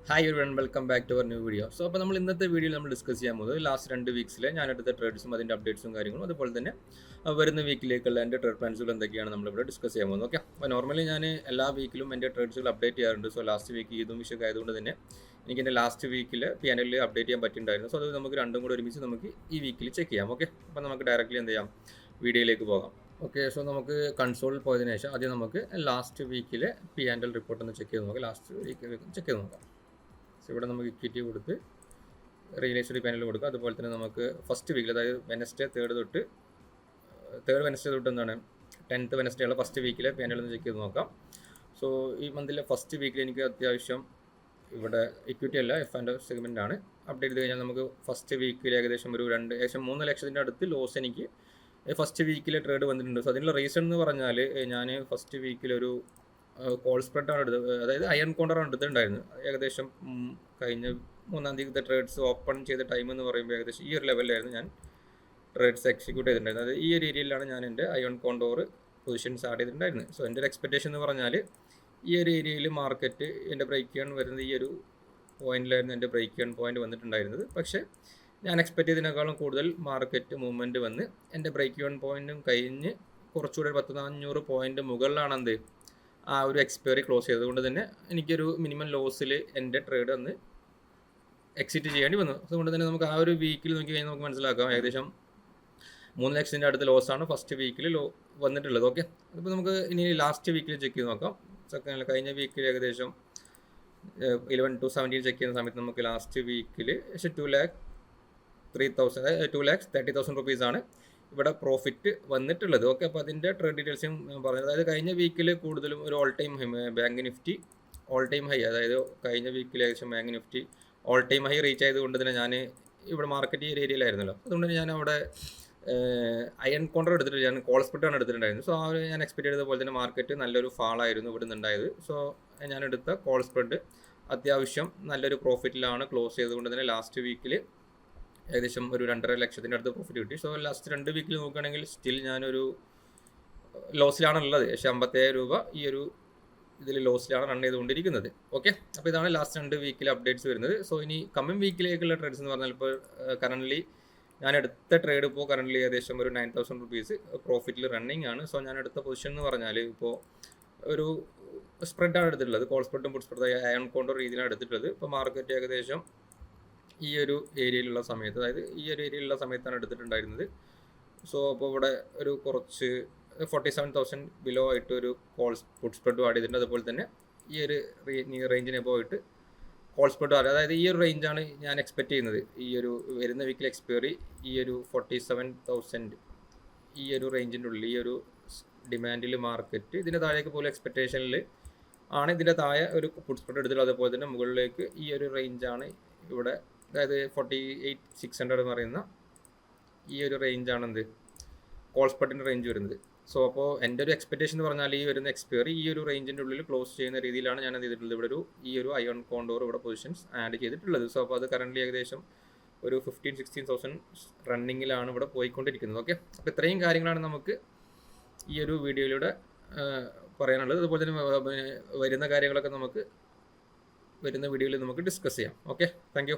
Hi everyone, welcome back to our new video. So അപ്പോൾ നമ്മൾ ഇന്നത്തെ വീഡിയോയിൽ നമ്മൾ ഡിസ്കസ് ചെയ്യാൻ പോകുന്നത് ലാസ്റ്റ് 2 വീക്സിലെ ഞാൻ എടുത്ത ട്രേഡ്സും അതിൻ്റെ അപ്ഡേറ്റ്സും കാര്യങ്ങളും അതുപോലെ തന്നെ വരുന്ന വീക്കിലേക്കുള്ള എൻ്റെ ട്രേഡ് പ്ലാൻസുകൾ എന്തൊക്കെയാണ് നമ്മളിവിടെ ഡിസ്കസ് ചെയ്യാൻ പോകുന്നത്. ഓക്കെ, അപ്പോൾ നോർമലി ഞാൻ എല്ലാ വീക്കിലും എൻ്റെ ട്രേഡ്സുകൾ അപ്ഡേറ്റ് ചെയ്യാറുണ്ട്. സോ ലാസ്റ്റ് വീക്ക് ഈദും വിഷയൊക്കെ ആയതുകൊണ്ട് തന്നെ എനിക്ക് എൻ്റെ ലാസ്റ്റ് വീക്കിൽ P&L അപ്ഡേറ്റ് ചെയ്യാൻ പറ്റിയിട്ടുണ്ടായിരുന്നു. സോ അത് നമുക്ക് രണ്ടും കൂടെ ഒരുമിച്ച് നമുക്ക് ഈ വീക്കിൽ ചെക്ക് ചെയ്യാം. ഓക്കെ, അപ്പോൾ നമുക്ക് ഡയറക്റ്റ്ലി എന്ത് ചെയ്യാം, വീഡിയോയിലേക്ക് പോകാം. ഓക്കെ, സോ നമുക്ക് കൺസോളിൽ പോയതിനു ശേഷം ആദ്യം നമുക്ക് ലാസ്റ്റ് വീക്കിലെ P&L റിപ്പോർട്ട് ഒന്ന് ചെക്ക് ചെയ്ത് നോക്കാം. ലാസ്റ്റ് വീക്ക് ചെക്ക് ചെയ്ത് നോക്കാം. സോ ഇവിടെ നമുക്ക് ഇക്വിറ്റി കൊടുത്ത് റിയലൈസ്ഡ് P&L കൊടുക്കുക. അതുപോലെ തന്നെ നമുക്ക് ഫസ്റ്റ് വീക്കിൽ, അതായത് വെനസ്ഡേ തേർഡ് വെനസ്ഡേ തൊട്ട് എന്താണ് 10th വെനസ്ഡേ ഉള്ള ഫസ്റ്റ് വീക്കിലെ P&L ഒന്ന് ചെക്ക് ചെയ്ത് നോക്കാം. സോ ഈ മന്തിലെ ഫസ്റ്റ് വീക്കിൽ എനിക്ക് അത്യാവശ്യം ഇവിടെ ഇക്വിറ്റി അല്ല F&O സെഗ്മെൻ്റ് ആണ് അപ്ഡേറ്റ് ചെയ്ത് കഴിഞ്ഞാൽ നമുക്ക് ഫസ്റ്റ് വീക്കിൽ ഏകദേശം 3 ലക്ഷത്തിൻ്റെ അടുത്ത് ലോസ് എനിക്ക് ഫസ്റ്റ് വീക്കിലെ ട്രേഡ് വന്നിട്ടുണ്ട്. സോ അതിനുള്ള റീസൺ എന്ന് പറഞ്ഞാൽ ഞാൻ ഫസ്റ്റ് വീക്കിലൊരു കോൾ സ്പ്രെഡാണ് എടുത്തത്, അതായത് അയൺ കോണ്ടറാണ് എടുത്തിട്ടുണ്ടായിരുന്നത്. ഏകദേശം കഴിഞ്ഞ 3-ാം തീയതിത്തെ ട്രേഡ്സ് ഓപ്പൺ ചെയ്ത ടൈം എന്ന് പറയുമ്പോൾ ഏകദേശം ഈ ഒരു ലെവലിലായിരുന്നു ഞാൻ ട്രേഡ്സ് എക്സിക്യൂട്ട് ചെയ്തിട്ടുണ്ടായിരുന്നത്. അതായത് ഈ ഒരു ഏരിയയിലാണ് ഞാൻ എൻ്റെ അയൺ കോണ്ടോർ പൊസിഷൻസ് ആഡ് ചെയ്തിട്ടുണ്ടായിരുന്നത്. സോ എൻ്റെ ഒരു എക്സ്പെക്റ്റേഷൻ എന്ന് പറഞ്ഞാൽ ഈ ഒരു ഏരിയയിൽ മാർക്കറ്റ് എൻ്റെ ബ്രേക്ക് ചെയ്യാൻ വരുന്നത് ഈ ഒരു പോയിന്റിലായിരുന്നു എൻ്റെ ബ്രേക്ക് ചെയ്യാൻ പോയിന്റ് വന്നിട്ടുണ്ടായിരുന്നത്. പക്ഷേ ഞാൻ എക്സ്പെക്ട് ചെയ്തതിനേക്കാളും കൂടുതൽ മാർക്കറ്റ് മൂവ്മെൻറ്റ് വന്ന് എൻ്റെ ബ്രേക്ക് ചെയ്യാൻ പോയിന്റും കഴിഞ്ഞ് കുറച്ചുകൂടെ 1000-400 പോയിന്റ് മുകളിലാണ് എന്ത് ആ ഒരു എക്സ്പയറി ക്ലോസ് ചെയ്തതുകൊണ്ട് തന്നെ എനിക്കൊരു മിനിമം ലോസിൽ എൻ്റെ ട്രേഡ് ഒന്ന് എക്സിറ്റ് ചെയ്യേണ്ടി വന്നു. അതുകൊണ്ട് തന്നെ നമുക്ക് ആ ഒരു വീക്കിൽ നോക്കി കഴിഞ്ഞാൽ നമുക്ക് മനസ്സിലാക്കാം ഏകദേശം 3 ലക്ഷത്തിൻ്റെ അടുത്ത് ലോസാണ് ഫസ്റ്റ് വീക്കിൽ വന്നിട്ടുള്ളത്. ഓക്കെ, അപ്പോൾ നമുക്ക് ഇനി ലാസ്റ്റ് വീക്കിൽ ചെക്ക് ചെയ്ത് നോക്കാം. കഴിഞ്ഞ വീക്കിൽ ഏകദേശം 11 to 17 ചെക്ക് ചെയ്യുന്ന സമയത്ത് നമുക്ക് ലാസ്റ്റ് വീക്കിൽ 2,30,000 റുപ്പീസാണ് ഇവിടെ പ്രോഫിറ്റ് വന്നിട്ടുള്ളത്. ഓക്കെ, അപ്പോൾ അതിൻ്റെ ട്രേഡ് ഡീറ്റെയിൽസും ഞാൻ പറഞ്ഞത്, അതായത് കഴിഞ്ഞ വീക്കിൽ കൂടുതലും ഒരു all time high bank Nifty all time high, അതായത് കഴിഞ്ഞ വീക്കിൽ ഏകദേശം bank Nifty all time high reach ആയതുകൊണ്ട് തന്നെ ഞാൻ ഇവിടെ മാർക്കറ്റ് ഈ ഏരിയയിലായിരുന്നല്ലോ. അതുകൊണ്ട് തന്നെ ഞാൻ അവിടെ അയൺ കോണ്ടർ എടുത്തിട്ട് ഞാൻ കോൾ സ്പ്രെഡാണ് എടുത്തിട്ടുണ്ടായിരുന്നു. സോ ആ ഒരു ഞാൻ എക്സ്പെക്ട് ചെയ്ത പോലെ തന്നെ മാർക്കറ്റ് നല്ലൊരു ഫാളായിരുന്നു ഇവിടെ നിന്നുണ്ടായത്. സോ ഞാൻ എടുത്ത കോൾ സ്പ്രെഡ് അത്യാവശ്യം നല്ലൊരു പ്രോഫിറ്റിലാണ് ക്ലോസ് ചെയ്തുകൊണ്ട് തന്നെ ലാസ്റ്റ് വീക്കിൽ ഏകദേശം ഒരു 2.5 ലക്ഷത്തിൻ്റെ അടുത്ത് പ്രോഫിറ്റ് കിട്ടി. സോ ലാസ്റ്റ് 2 വീക്കിൽ നോക്കുകയാണെങ്കിൽ സ്റ്റിൽ ഞാനൊരു ലോസിലാണുള്ളത്. 57 രൂപ ഈ ഒരു ഇതിൽ ലോസിലാണ് റൺ ചെയ്തുകൊണ്ടിരിക്കുന്നത്. ഓക്കെ, അപ്പോൾ ഇതാണ് ലാസ്റ്റ് 2 വീക്കിലെ അപ്ഡേറ്റ്സ് വരുന്നത്. സോ ഇനി കമ്മിങ് വീക്കിലേക്കുള്ള ട്രേഡ്സ് എന്ന് പറഞ്ഞാൽ ഇപ്പോൾ കറൻ്റ്ലി ഞാൻ എടുത്ത ട്രേഡ് ഇപ്പോൾ കറൻ്റ്ലി ഏകദേശം ഒരു 9,000 റുപ്പീസ് പ്രോഫിറ്റിൽ റണ്ണിങ് ആണ്. സോ ഞാൻ എടുത്ത പൊസിഷൻ എന്ന് പറഞ്ഞാൽ ഇപ്പോൾ ഒരു സ്പ്രെഡാണ് എടുത്തിട്ടുള്ളത്, കോൾ സ്പ്രെഡും പുട്ട് സ്പ്രെഡ് അയൺ കോണ്ടർ രീതിയിലാണ് എടുത്തിട്ടുള്ളത്. ഇപ്പോൾ മാർക്കറ്റ് ഏകദേശം ഈ ഒരു ഏരിയയിലുള്ള സമയത്ത്, അതായത് ഈ ഒരു ഏരിയയിലുള്ള സമയത്താണ് എടുത്തിട്ടുണ്ടായിരുന്നത്. സോ അപ്പോൾ ഇവിടെ ഒരു കുറച്ച് 47,000 ബിലോ ആയിട്ട് ഒരു കോൾ പുട്ട് സ്പ്രെഡും ആഡ് ചെയ്തിട്ടുണ്ട്. അതുപോലെ തന്നെ ഈ ഒരു റേഞ്ചിനെ പോയിട്ട് കോൾ സ്പ്രെഡ് ആഡ്, അതായത് ഈ ഒരു റേഞ്ചാണ് ഞാൻ എക്സ്പെക്ട് ചെയ്യുന്നത്. ഈ ഒരു വരുന്ന വീക്കിൽ എക്സ്പയറി ഈ ഒരു 47,000 ഈ ഒരു റേഞ്ചിൻ്റെ ഉള്ളിൽ ഈ ഒരു ഡിമാൻഡിൽ മാർക്കറ്റ് ഇതിൻ്റെ താഴേക്ക് പോലും എക്സ്പെക്റ്റേഷനിൽ ആണ് ഇതിൻ്റെ താഴെ ഒരു പുട്ട് സ്പ്രെഡ് എടുത്തിട്ടുള്ളത്. അതുപോലെ തന്നെ മുകളിലേക്ക് ഈ ഒരു റേഞ്ചാണ് ഇവിടെ, അതായത് 48,600 എന്ന് പറയുന്ന ഈ ഒരു റേഞ്ചാണ് എന്ത് കോൾ സ്പ്രെഡിൻ്റെ റേഞ്ച് വരുന്നത്. സോ അപ്പോൾ എൻ്റെ ഒരു എക്സ്പെക്റ്റേഷൻ എന്ന് പറഞ്ഞാൽ ഈ വരുന്ന എക്സ്പയറി ഈ ഒരു റേഞ്ചിൻ്റെ ഉള്ളിൽ ക്ലോസ് ചെയ്യുന്ന രീതിയിലാണ് ഞാൻ എന്ത് ചെയ്തിട്ടുള്ളത്, ഇവിടെ ഈ ഒരു അയൺ കോണ്ടോർ ഇവിടെ പൊസിഷൻസ് ആഡ് ചെയ്തിട്ടുള്ളത്. സോ അപ്പോൾ അത് കറൻ്റ്ലി ഏകദേശം ഒരു 15,000-16,000 റണ്ണിങ്ങിലാണ് ഇവിടെ പോയിക്കൊണ്ടിരിക്കുന്നത്. ഓക്കെ, അപ്പോൾ ഇത്രയും കാര്യങ്ങളാണ് നമുക്ക് ഈ ഒരു വീഡിയോയിലൂടെ പറയാനുള്ളത്. അതുപോലെ തന്നെ വരുന്ന കാര്യങ്ങളൊക്കെ നമുക്ക് വരുന്ന വീഡിയോയിൽ നമുക്ക് ഡിസ്കസ് ചെയ്യാം. Okay, thank you.